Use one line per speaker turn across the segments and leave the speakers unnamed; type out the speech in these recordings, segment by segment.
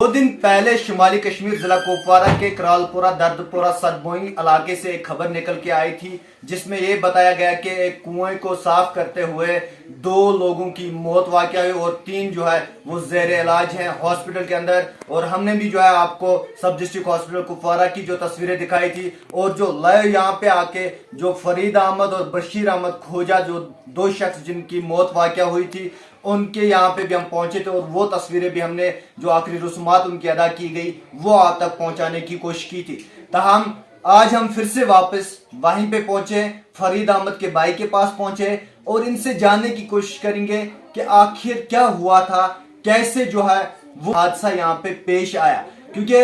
2 दिन पहले शुमाली कश्मीर जिला कुपवारा के करालपुरा दर्दपुरा सदबोई इलाके से एक खबर निकल के आई थी जिसमें यह बताया गया कि एक कुएं को साफ करते हुए 2 लोगों की मौत वाक़या हुई और 3 जो है वो जेर इलाज हैं हॉस्पिटल के अंदर। और हमने भी जो है आपको सब डिस्ट्रिक्ट हॉस्पिटल कुपवारा की जो तस्वीरें दिखाई थी और जो लाइव यहाँ पे आके जो फरीद अहमद और बशीर अहमद खोजा जो 2 शख्स जिनकी मौत वाक़या हुई थी उनके यहाँ पे भी हम पहुंचे थे और वो तस्वीरें भी हमने जो आखिरी रस्मात उनकी अदा की गई वो आप तक पहुंचाने की कोशिश की थी। ताहम आज हम फिर से वापस वहीं पे पहुंचे, फरीद अहमद के भाई के पास पहुंचे और इनसे जानने की कोशिश करेंगे कि आखिर क्या हुआ था, कैसे जो है वो हादसा यहाँ पे पेश आया। क्योंकि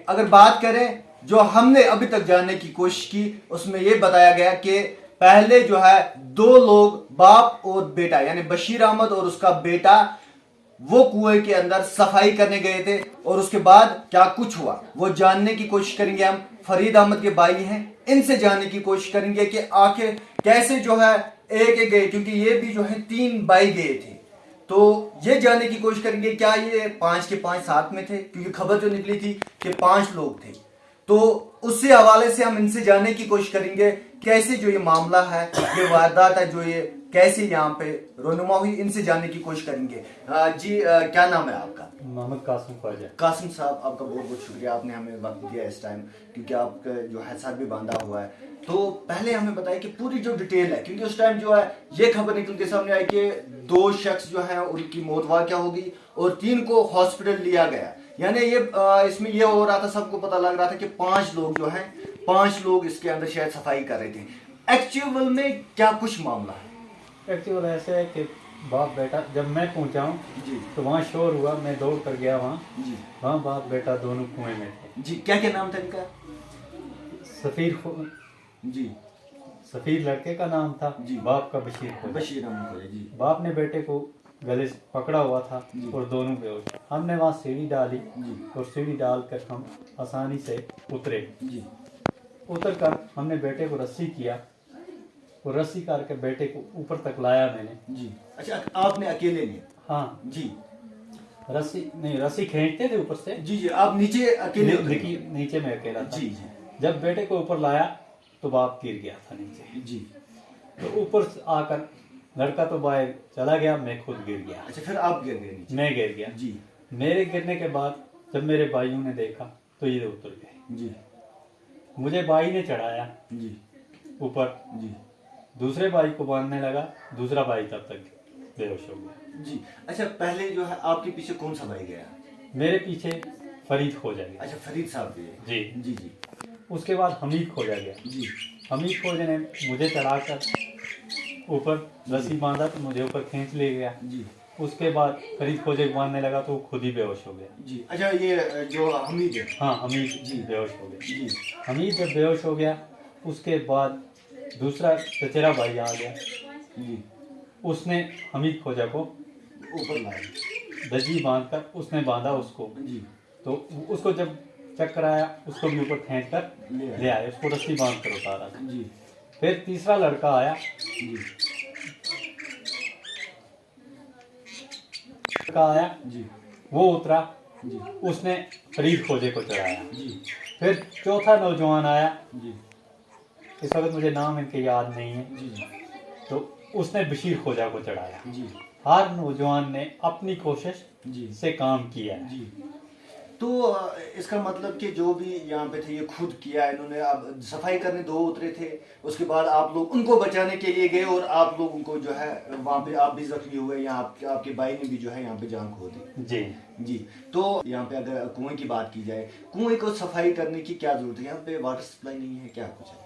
अगर बात करें जो हमने अभी तक जानने की कोशिश की उसमें यह बताया गया कि पहले जो है 2 लोग बाप और बेटा यानी बशीर अहमद और उसका बेटा वो कुएं के अंदर सफाई करने गए थे और उसके बाद क्या कुछ हुआ वो जानने की कोशिश करेंगे। हम फरीद अहमद के भाई हैं, इनसे जानने की कोशिश करेंगे कि आखिर कैसे जो है एक एक गए, क्योंकि ये भी जो है 3 भाई गए थे। तो ये जानने की कोशिश करेंगे क्या ये 5 के 5 साथ में थे, क्योंकि खबर जो निकली थी कि 5 लोग थे। तो उससे हवाले से हम इनसे जानने की कोशिश करेंगे कैसे जो ये मामला है, ये वारदात है, जो ये कैसे यहाँ पे रोनुमा हुई, इनसे जानने की कोशिश करेंगे। क्या नाम है आपका?
मोहम्मद कासिम ख्वाजा।
कासिम साहब, आपका बहुत बहुत शुक्रिया, आपने हमें वक्त दिया इस टाइम, क्योंकि आपका जो है साथ भी बांधा हुआ है। तो पहले हमें बताइए कि पूरी जो डिटेल है, क्योंकि उस टाइम जो है ये खबर निकल के सामने आई कि 2 शख्स जो है उनकी मौत वाक़या होगी और 3 को हॉस्पिटल लिया गया। यानी ये इसमें ये हो रहा था, सबको पता लग रहा था कि 5 लोग जो हैं 5 लोग इसके अंदर शायद सफाई कर रहे थे। एक्चुअल में क्या कुछ मामला है?
एक्चुअल ऐसे है कि बाप बेटा, जब मैं पहुंचा हूँ
जी
तो वहाँ शोर हुआ, मैं दौड़ कर गया वहाँ।
जी
वहाँ बाप बेटा दोनों कुएं में थे।
जी, क्या क्या नाम था इनका? जी
सफीर लड़के का नाम था
जी।
बाप का बशीर खोजा।
बशीर अहमद खोजा जी।
बाप ने बेटे को गले से पकड़ा हुआ था
जी।
और दोनों बेहोश। हमने वहाँ सीढ़ी डाली
जी
और सीढ़ी डाल कर हम आसानी से उतरे।
जी
उतर कर हमने बेटे को रस्सी किया और रस्सी करके बेटे को ऊपर तक लाया मैंने।
जी। अच्छा, आपने अकेले ने?
हाँ
जी
रस्सी खींचते थे ऊपर से।
जी जी, आप नीचे अकेले उतरे?
नीचे में अकेला था।
जी जी
जब बेटे को ऊपर लाया तो बाप गिर गया था नीचे।
जी।
तो ऊपर से आकर लड़का तो बाहर चला गया, मैं खुद गिर गया।
अच्छा, फिर आप गिर गए नीचे?
मैं गिर गया।
जी
मेरे गिरने के बाद जब मेरे भाइयों ने देखा तो ये उतर गए।
जी
मुझे भाई ने चढ़ाया
जी
ऊपर,
जी
दूसरे भाई को बांधने लगा, दूसरा भाई तब तक बेहोश हो गया।
जी। अच्छा, पहले जो है आपके पीछे कौन सा भाई गया?
मेरे पीछे फरीद खोजा गया।
अच्छा, फरीद साहब गए?
जी।
जी जी
उसके बाद हमीद खोजा गया।
जी
हमीद खोजे ने मुझे चढ़ाकर ऊपर रस्सी बांधा तो मुझे ऊपर खींच ले गया।
जी
उसके बाद फरीद खोजे को बांधने लगा तो वो खुद ही बेहोश हो गया।
जी। अच्छा, ये जो हमीद है?
हाँ, हमीद
जी।
बेहोश हो गया।
जी
हमीद जब बेहोश हो गया उसके बाद दूसरा चचेरा भाई आ गया।
जी।
उसने हमीद खोजा को
ऊपर लाया?
दजी बांध कर उसने बांधा उसको।
जी।
तो उसको जब चक्कर आया उसको भी ऊपर खींच कर
ले
ले आए, उसको रस्सी बांध कर उतारा।
जी
फिर तीसरा लड़का आया।
जी जी
वो उतरा,
जी
उसने फरीद खोजे को चढ़ाया।
जी
फिर चौथा नौजवान आया,
जी
इस वक्त मुझे नाम इनके याद नहीं है,
जी
तो उसने बशीर खोजा को चढ़ाया।
जी
हर नौजवान ने अपनी कोशिश
जी
से काम किया है।
जी। तो इसका मतलब कि जो भी यहाँ पे थे ये खुद किया इन्होंने। अब सफाई करने 2 उतरे थे, उसके बाद आप लोग उनको बचाने के लिए गए और आप लोग उनको जो है वहाँ पे आप भी जख्मी हुए, यहाँ आपके भाई ने भी जो है यहाँ पे जान खो दी।
जी
जी। तो यहाँ पे अगर कुएं की बात की जाए, कुएं को सफाई करने की क्या जरूरत है? यहाँ पे वाटर सप्लाई नहीं है, क्या कुछ है?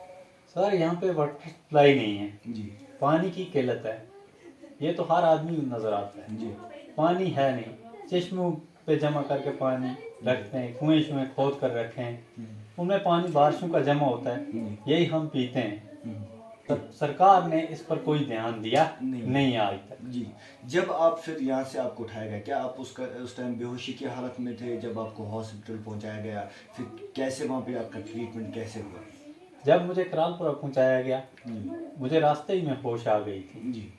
सर, यहाँ पे वाटर सप्लाई नहीं है,
जी
पानी की किल्लत है। ये तो हर आदमी नजर आता है।
जी
पानी है नहीं, चश्मों पे जमा करके पानी रखते हैं, कुएं शुएं खोद कर रखे हैं, उनमें पानी बारिशों का जमा होता है, यही हम पीते हैं। सरकार ने इस पर कोई ध्यान दिया नहीं आज तक।
जी। जब आप फिर यहाँ से आपको उठाया गया, क्या आप उस टाइम बेहोशी की हालत में थे जब आपको हॉस्पिटल पहुँचाया गया? फिर कैसे वहाँ पे आपका ट्रीटमेंट कैसे हुआ?
जब मुझे करालपुरा पहुंचाया गया मुझे रास्ते ही में होश आ गई थी।
जी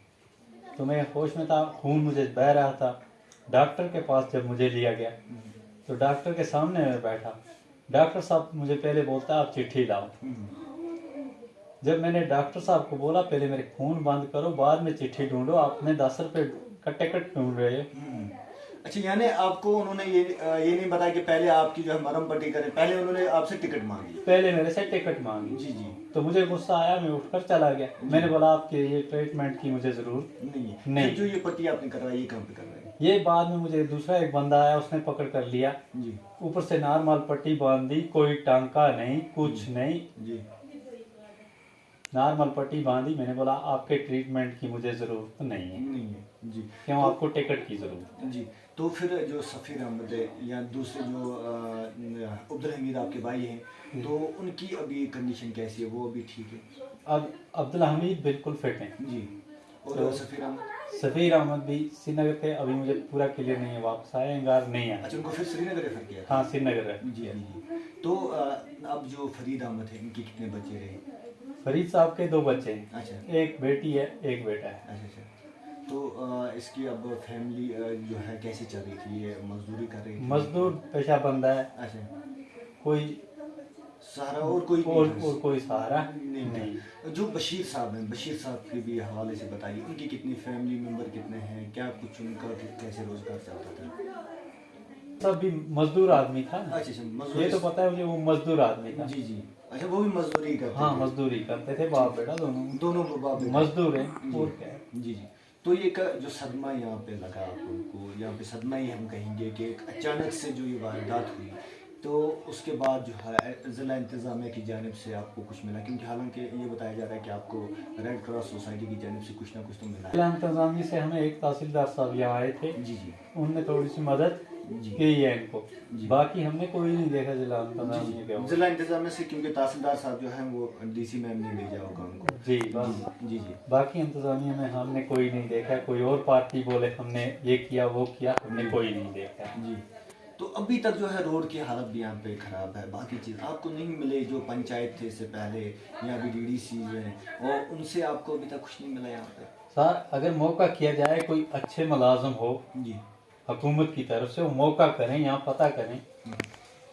तो मैं होश में था, खून मुझे बह रहा था। डॉक्टर के पास जब मुझे लिया गया तो डॉक्टर के सामने मैं बैठा। डॉक्टर साहब मुझे पहले बोलता है आप चिट्ठी लाओ। जब मैंने डॉक्टर साहब को बोला पहले मेरे खून बंद करो, बाद में चिट्ठी ढूंढो, आपने 10 रुपए का टिकट ढूंढ रहे हो।
अच्छा, यानी आपको उन्होंने ये नहीं बताया कि पहले आपकी जो है मरहम पट्टी करें, पहले उन्होंने आपसे टिकट मांगी?
पहले मेरे से टिकट मांगी।
जी जी।
तो मुझे गुस्सा आया, मैं उठकर चला गया। मैंने बोला आपके ये ट्रीटमेंट की मुझे जरूरत
नहीं है।
नहीं।
जो ये पट्टी आपने करवाई, ये कहाँ पे कर रहे हैं?
ये बाद में मुझे दूसरा एक बंदा आया, उसने पकड़ कर लिया
जी
ऊपर से नॉर्मल पट्टी बांध दी, कोई टांका नहीं, कुछ नहीं,
जी।
नॉर्मल पट्टी बांधी। मैंने बोला आपके ट्रीटमेंट की मुझे जरूरत नहीं है,
नहीं है जी।
क्यों आपको टिकट की जरूरत है।
जी, तो फिर जो सफ़ीर अहमद है या दूसरे जो अब्दुल हमीद आपके भाई हैं, तो उनकी अभी कंडीशन कैसी है? वो अभी ठीक है?
अब अब्दुल हमीद बिल्कुल फिट हैं
जी। और
तो
सफ़ीर अहमद?
सफीर अहमद भी श्रीनगर थे, अभी मुझे पूरा क्लियर नहीं है, वापस आए इंगार नहीं आए।
अच्छा, उनको फिर श्रीनगर रेफर किया?
हाँ श्रीनगर है।
जी जी। तो अब जो फरीद अहमद है, इनके कितने बच्चे रहे?
फरीद साहब के 2 बच्चे हैं,
अच्छा
एक बेटी है एक बेटा है।
अच्छा अच्छा। तो इसकी अब फैमिली जो है कैसे चल रही थी? ये मजदूरी कर रही थी?
मजदूर पेशा बंदा है,
अच्छा,
कोई
सहारा और कोई
और
नहीं था?
कोई सहारा
नहीं था। जो बशीर साहब हैं, बशीर साहब के भी हवाले से बताइए, उनकी कितनी फैमिली मेंबर कितने हैं, क्या कुछ उनका कैसे रोजगार चलता था?
सब भी मजदूर आदमी था।
अच्छा अच्छा,
ये
मजदूरी।
तो पता है मुझे, वो मजदूर आदमी था।
जी जी। अच्छा, वो भी मजदूरी करते
हाँ
थे?
मजदूरी करते थे, बाप बेटा दोनों
दोनों बाप बेटे?
मजदूर हैं।
जी।
और क्या है।
जी जी। तो ये का जो सदमा यहाँ पे लगा आपको, यहाँ पे सदमा ही हम कहेंगे कि एक अचानक से जो ये वारदात हुई, तो उसके बाद जो है ज़िला इंतज़ामिया की जानिब से आपको कुछ मिला? क्योंकि हालांकि ये बताया जा रहा है कि आपको रेड क्रॉस सोसाइटी की जानिब से कुछ ना कुछ तो मिला है।
जिला इंतजामी से हमें एक तहसीलदार साहब यहाँ आए थे,
जी जी
उनने थोड़ी सी मदद
जी
की है इनको,
जी।
बाकी हमने कोई नहीं देखा जिला इंतजामिया के वो।
जिला इंतजामिया से, क्योंकि तहसीलदार साहब जो हैं वो डीसी मैम ने भेजा होगा उनको।
जी बस।
जी जी।
बाकी इंतजामिया में हमने कोई नहीं देखा, कोई और पार्टी बोले हमने ये किया वो किया, हमने कोई नहीं देखा।
जी। तो अभी तक जो है रोड की हालत भी यहाँ पे खराब है, बाकी चीज़ आपको नहीं मिले जो पंचायत थे इससे पहले या अभी डीडीसी हैं, और उनसे आपको अभी तक कुछ नहीं मिला यहाँ पे?
सर अगर मौका किया जाए, कोई अच्छे मुलाजिम हो
जी
हुकूमत की तरफ से, वो मौका करें, यहाँ पता करें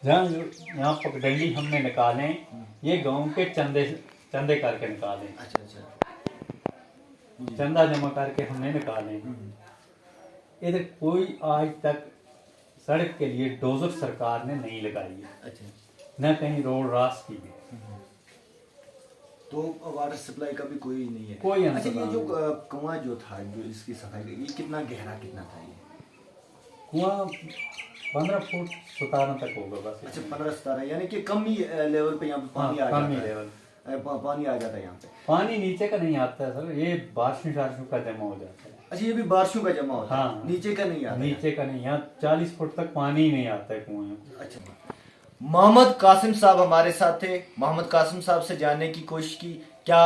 जहाँ यहाँ पगडंडी हमने निकालें, ये गांव के चंदे करके निकालें,
अच्छा अच्छा। जी।
चंदा जमा करके हमने निकालें। इधर कोई आज तक सड़क के लिए डोजर सरकार ने नहीं लगाई है,
अच्छा।
न कहीं रोड रास की है।
तो वाटर सप्लाई का भी कोई नहीं है?
कोई
अच्छा, ये
इंतजाम
जो कुआं जो था, जो इसकी सफाई का, ये कितना गहरा कितना था? ये
कुआं 15 फुट 17 तक होगा बस।
अच्छा, 15-17, यानी कि कम ही लेवल पे यहाँ पे पानी
हाँ,
आ
कम ही
जाता है?
लेवल।
पानी आ जाता है यहाँ पे?
पानी नीचे का नहीं आता है सर, ये बारिशों का जमा हो जाता है।
अच्छा, ये भी बारिशों का जमा होता है?
हाँ।
नीचे का नहीं आता?
नीचे का नहीं, यहाँ 40 फुट तक पानी ही नहीं आता है कुएं में।
अच्छा। मोहम्मद कासिम साहब हमारे साथ थे। मोहम्मद कासिम साहब से जानने की कोशिश की क्या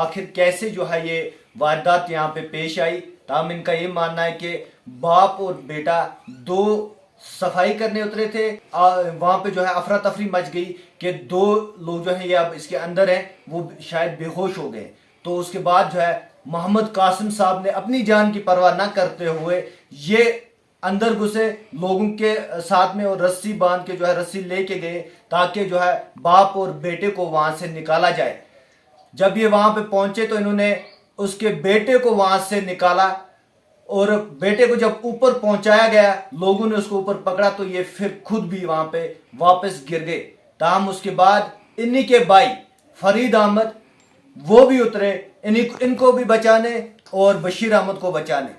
आखिर कैसे जो है ये वारदात यहाँ पे पेश आई। ताम इनका ये मानना है कि बाप और बेटा 2 सफाई करने उतरे थे, वहां पे जो है अफरा तफरी मच गई कि 2 लोग जो है ये अब इसके अंदर हैं, वो शायद बेहोश हो गए। तो उसके बाद जो है मोहम्मद कासिम साहब ने अपनी जान की परवाह न करते हुए ये अंदर घुसे, लोगों के साथ में और रस्सी बांध के जो है रस्सी लेके गए ताकि जो है बाप और बेटे को वहां से निकाला जाए। जब ये वहां पे पहुंचे तो इन्होंने उसके बेटे को वहां से निकाला, और बेटे को जब ऊपर पहुंचाया गया, लोगों ने उसको ऊपर पकड़ा तो ये फिर खुद भी वहां पे वापस गिर गए। ताहम उसके बाद इन्हीं के भाई फरीद अहमद वो भी उतरे इनको भी बचाने और बशीर अहमद को बचाने,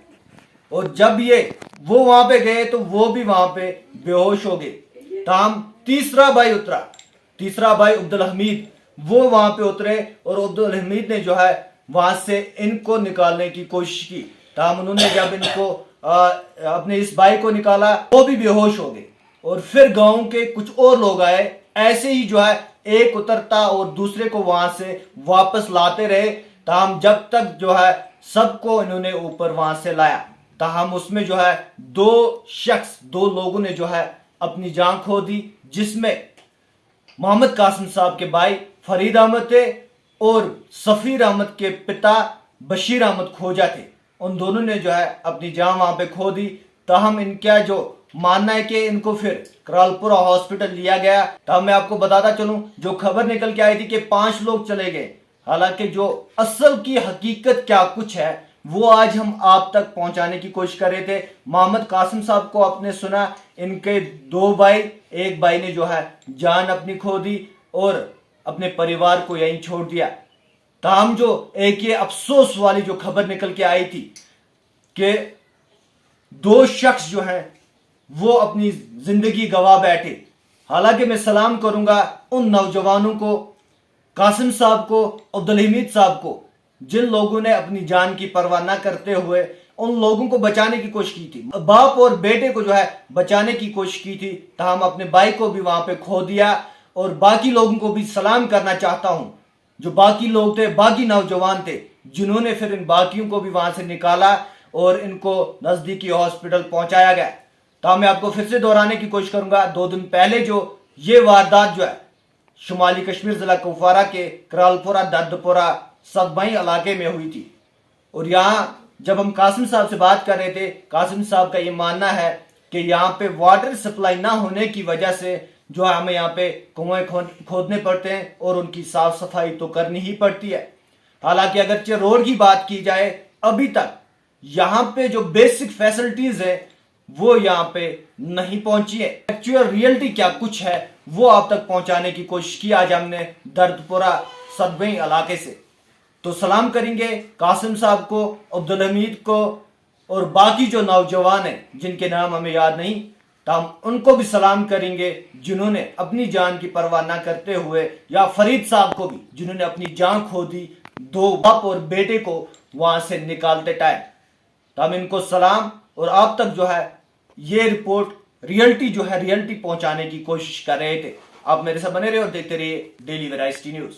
और जब ये वो वहां पे गए तो वो भी वहां पे बेहोश हो गए। ताहम तीसरा भाई उतरा, तीसरा भाई अब्दुल हमीद, वो वहां पे उतरे और अब्दुल हमीद ने जो है वहां से इनको निकालने की कोशिश की। ताहम उन्होंने जब इनको अपने इस भाई को निकाला वो भी बेहोश हो गए, और फिर गांव के कुछ और लोग आए, ऐसे ही जो है एक उतरता और दूसरे को वहां से वापस लाते रहे। ताहम जब तक जो है सबको इन्होंने ऊपर वहां से लाया, ताहम उसमें जो है 2 लोगों ने जो है अपनी जान खो दी, जिसमें मोहम्मद कासिम साहब के भाई फरीद अहमद थे और सफीर अहमद के पिता बशीर अहमद खोजा थे। उन दोनों ने जो है अपनी जान वहां पे खो दी। ताहम इनका जो मानना है कि इनको फिर करालपुरा हॉस्पिटल लिया गया। तो मैं आपको बताता चलूं, जो खबर निकल के आई थी कि 5 लोग चले गए, हालांकि जो असल की हकीकत क्या कुछ है वो आज हम आप तक पहुंचाने की कोशिश कर रहे थे। मोहम्मद कासिम साहब को आपने सुना, इनके 2 भाई, एक भाई ने जो है जान अपनी खो दी और अपने परिवार को यहीं छोड़ दिया। ताहम जो एक ये अफसोस वाली जो खबर निकल के आई थी कि 2 शख्स जो हैं वो अपनी जिंदगी गवा बैठे। हालांकि मैं सलाम करूंगा उन नौजवानों को, कासिम साहब को, अब्दुल हमीद साहब को, जिन लोगों ने अपनी जान की परवाह न करते हुए उन लोगों को बचाने की कोशिश की थी। बाप और बेटे को जो है बचाने की कोशिश की थी, ताहम अपने भाई को भी वहां पे खो दिया। और बाकी लोगों को भी सलाम करना चाहता हूं, जो बाकी लोग थे, बाकी नौजवान थे, जिन्होंने फिर इन बाकियों को भी वहां से निकाला और इनको नजदीकी हॉस्पिटल पहुंचाया गया। तो मैं आपको फिर से दोहराने की कोशिश करूंगा, 2 दिन पहले जो ये वारदात जो है शुमाली कश्मीर जिला कुपवारा के करालपुरा दर्दपुरा सदबई इलाके में हुई थी। और यहाँ जब हम कासिम साहब से बात कर रहे थे, कासिम साहब का ये मानना है कि यहाँ पे वाटर सप्लाई ना होने की वजह से जो है हमें यहाँ पे कुएं खोदने पड़ते हैं और उनकी साफ सफाई तो करनी ही पड़ती है। हालांकि अगरचे रोड की बात की जाए, अभी तक यहाँ पे जो बेसिक फैसिलिटीज है वो यहाँ पे नहीं पहुंची है। एक्चुअल रियलिटी क्या कुछ है वो आप तक पहुंचाने की कोशिश की आज हमने दर्दपुरा सदबई इलाके से। तो सलाम करेंगे कासिम साहब को, अब्दुल हमीद को और बाकी जो नौजवान हैं जिनके नाम हमें याद नहीं, तो हम उनको भी सलाम करेंगे जिन्होंने अपनी जान की परवाह ना करते हुए, या फरीद साहब को भी जिन्होंने अपनी जान खो दी 2 बाप और बेटे को वहां से निकालते टाइम। तो हम इनको सलाम, और आप तक जो है ये रिपोर्ट रियलिटी पहुंचाने की कोशिश कर रहे थे। आप मेरे साथ बने रहे और देखते रहिए डेली वेराइटी न्यूज।